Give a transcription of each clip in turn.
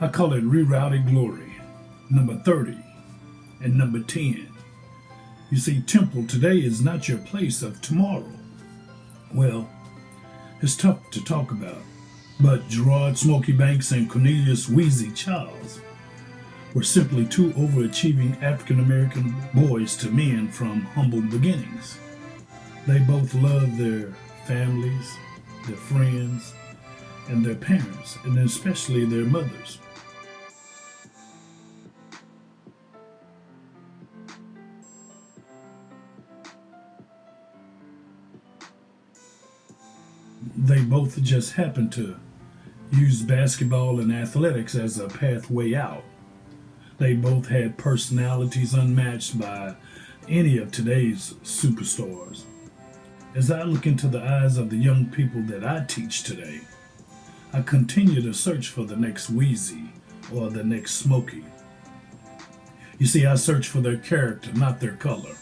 I call it Rerouted Glory, number 30 and number 10. You see, Temple, today is not your place of tomorrow. Well, it's tough to talk about, but Jerode, Smokey Banks, and Cornelious, Weazy, Chiles were simply two overachieving African-American boys to men from humble beginnings. They both loved their families, their friends, and their parents, and especially their mothers. They both just happened to use basketball and athletics as a pathway out. They both had personalities unmatched by any of today's superstars. As I look into the eyes of the young people that I teach today, I continue to search for the next Weazy or the next Smokey. You see, I search for their character, not their color.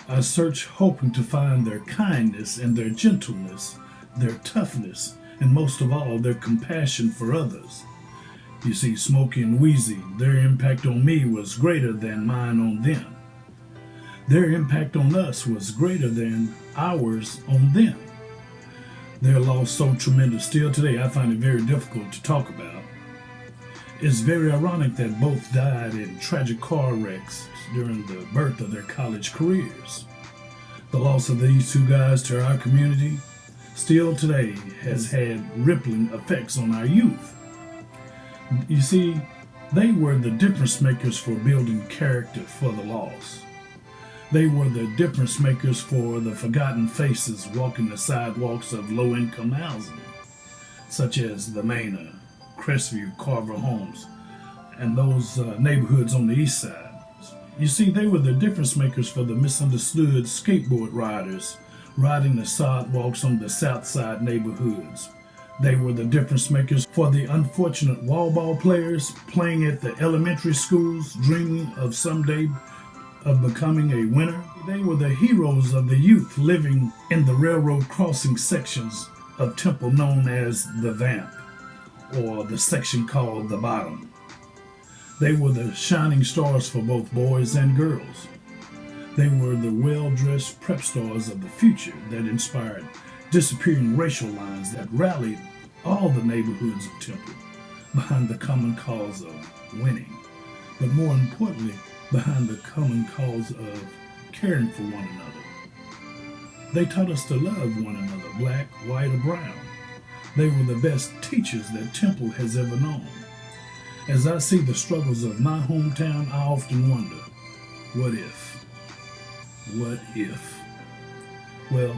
I search hoping to find their kindness and their gentleness, their toughness, and most of all, their compassion for others. You see, Smokey and Weazy, their impact on me was greater than mine on them. Their impact on us was greater than ours on them. Their loss so tremendous still today, I find it very difficult to talk about. It's very ironic that both died in tragic car wrecks during the birth of their college careers. The loss of these two guys to our community still today has had rippling effects on our youth. You see, they were the difference makers for building character for the lost. They were the difference makers for the forgotten faces walking the sidewalks of low-income housing, such as the Mena, Crestview, Carver Homes, and those neighborhoods on the east side. You see, they were the difference makers for the misunderstood skateboard riders riding the sidewalks on the south side neighborhoods. They were the difference makers for the unfortunate wall ball players playing at the elementary schools, dreaming of someday of becoming a winner. They were the heroes of the youth living in the railroad crossing sections of Temple known as the Vamp, or the section called the Bottom. They were the shining stars for both boys and girls. They were the well-dressed prep stars of the future that inspired disappearing racial lines that rallied all the neighborhoods of Temple behind the common cause of winning, but more importantly, behind the common cause of caring for one another. They taught us to love one another, black, white, or brown. They were the best teachers that Temple has ever known. As I see the struggles of my hometown, I often wonder, what if? What if? Well,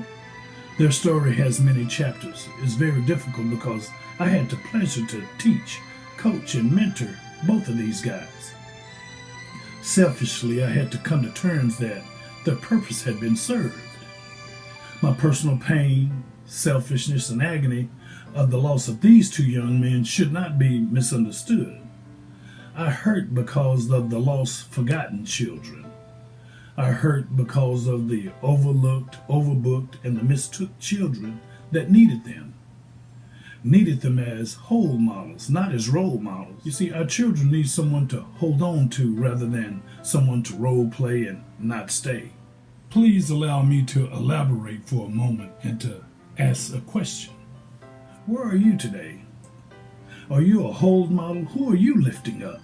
their story has many chapters. It's very difficult because I had the pleasure to teach, coach, and mentor both of these guys. Selfishly, I had to come to terms that their purpose had been served. My personal pain, selfishness, and agony of the loss of these two young men should not be misunderstood. I hurt because of the lost, forgotten children. I hurt because of the overlooked, overbooked, and the mistook children that needed them. Needed them as whole models, not as role models. You see, our children need someone to hold on to rather than someone to role play and not stay. Please allow me to elaborate for a moment and to ask a question. Where are you today? Are you a hold model? Who are you lifting up?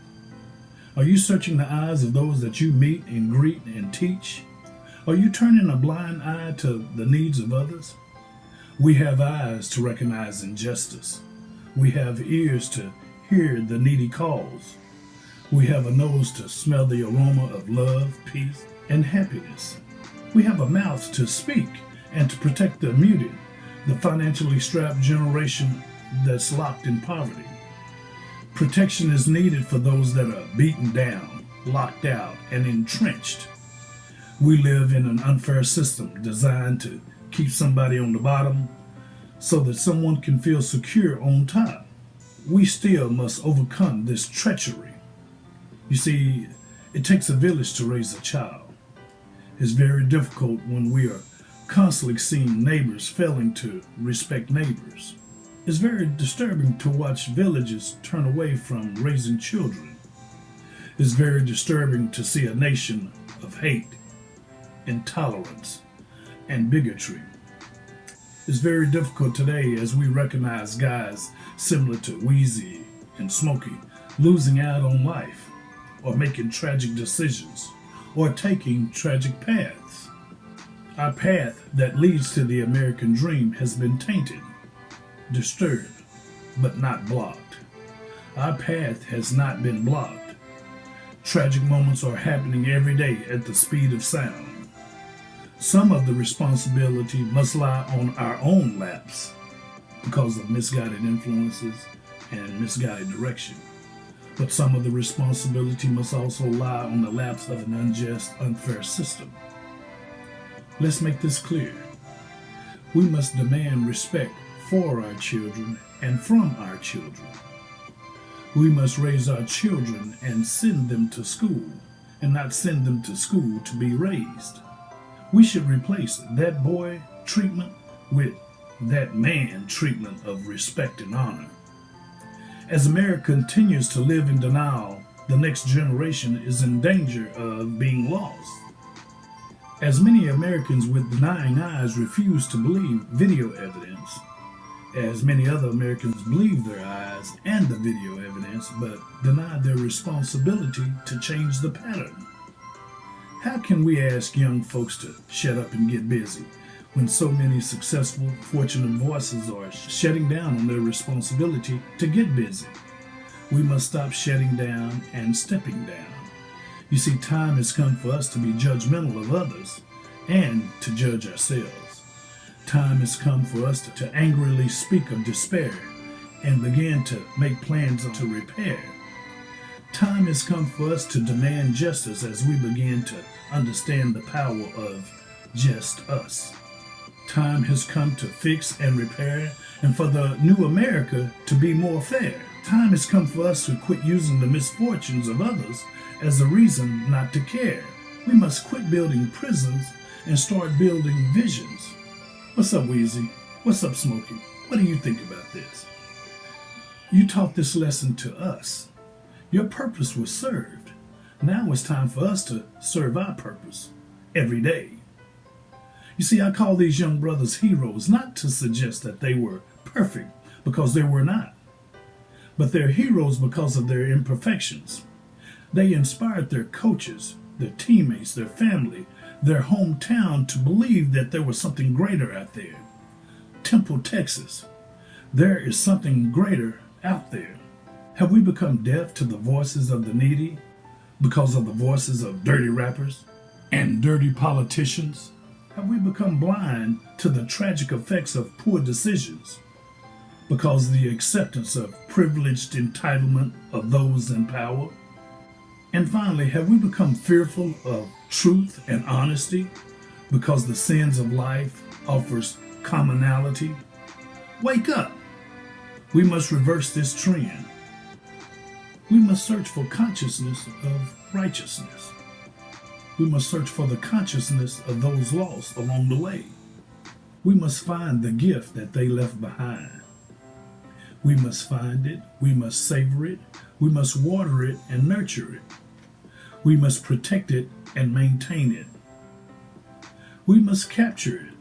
Are you searching the eyes of those that you meet and greet and teach? Are you turning a blind eye to the needs of others? We have eyes to recognize injustice. We have ears to hear the needy calls. We have a nose to smell the aroma of love, peace, and happiness. We have a mouth to speak and to protect the muted, the financially strapped generation that's locked in poverty. Protection is needed for those that are beaten down, locked out, and entrenched. We live in an unfair system designed to keep somebody on the bottom so that someone can feel secure on top. We still must overcome this treachery. You see, it takes a village to raise a child. It's very difficult when we are constantly seeing neighbors failing to respect neighbors. It's very disturbing to watch villages turn away from raising children. It's very disturbing to see a nation of hate, intolerance, and bigotry. It's very difficult today as we recognize guys similar to Weazy and Smokey losing out on life, or making tragic decisions, or taking tragic paths. Our path that leads to the American dream has been tainted, disturbed, but not blocked. Our path has not been blocked. Tragic moments are happening every day at the speed of sound. Some of the responsibility must lie on our own laps because of misguided influences and misguided direction. But some of the responsibility must also lie on the laps of an unjust, unfair system. Let's make this clear. We must demand respect for our children and from our children. We must raise our children and send them to school, and not send them to school to be raised. We should replace that boy treatment with that man treatment of respect and honor. As America continues to live in denial, the next generation is in danger of being lost. As many Americans with denying eyes refuse to believe video evidence, as many other Americans believe their eyes and the video evidence, but deny their responsibility to change the pattern. How can we ask young folks to shut up and get busy when so many successful, fortunate voices are shutting down on their responsibility to get busy? We must stop shutting down and stepping down. You see, time has come for us to be judgmental of others and to judge ourselves. Time has come for us to angrily speak of despair and begin to make plans to repair. Time has come for us to demand justice as we begin to understand the power of just us. Time has come to fix and repair, and for the new America to be more fair. Time has come for us to quit using the misfortunes of others as a reason not to care. We must quit building prisons and start building visions. What's up, Weazy? What's up, Smokey? What do you think about this? You taught this lesson to us. Your purpose was served. Now it's time for us to serve our purpose every day. You see, I call these young brothers heroes, not to suggest that they were perfect, because they were not. But they're heroes because of their imperfections. They inspired their coaches, their teammates, their family, their hometown to believe that there was something greater out there. Temple, Texas. There is something greater out there. Have we become deaf to the voices of the needy because of the voices of dirty rappers and dirty politicians? Have we become blind to the tragic effects of poor decisions because of the acceptance of privileged entitlement of those in power? And finally, have we become fearful of truth and honesty because the sins of life offers commonality? Wake up! We must reverse this trend. We must search for consciousness of righteousness. We must search for the consciousness of those lost along the way. We must find the gift that they left behind. We must find it, we must savor it, we must water it and nurture it. We must protect it and maintain it. We must capture it,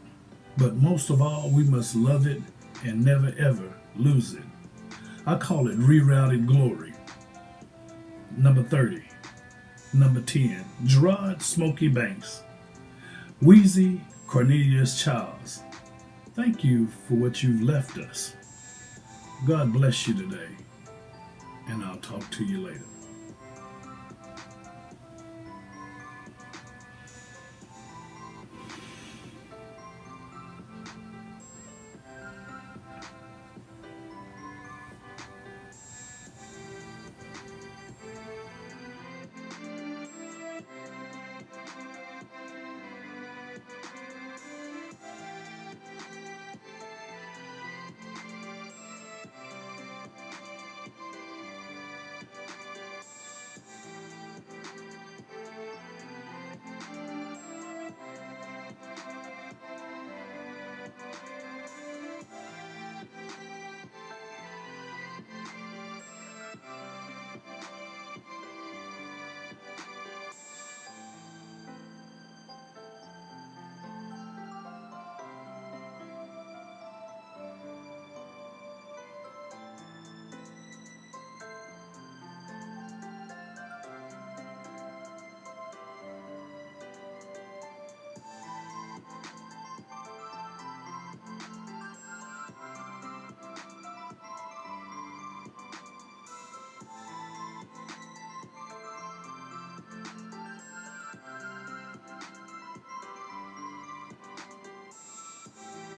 but most of all, we must love it and never ever lose it. I call it Rerouted Glory. Number 30. Number 10, Jerode, Smokey Banks. Weazy, Cornelious, Chiles. Thank you for what you've left us. God bless you today, and I'll talk to you later.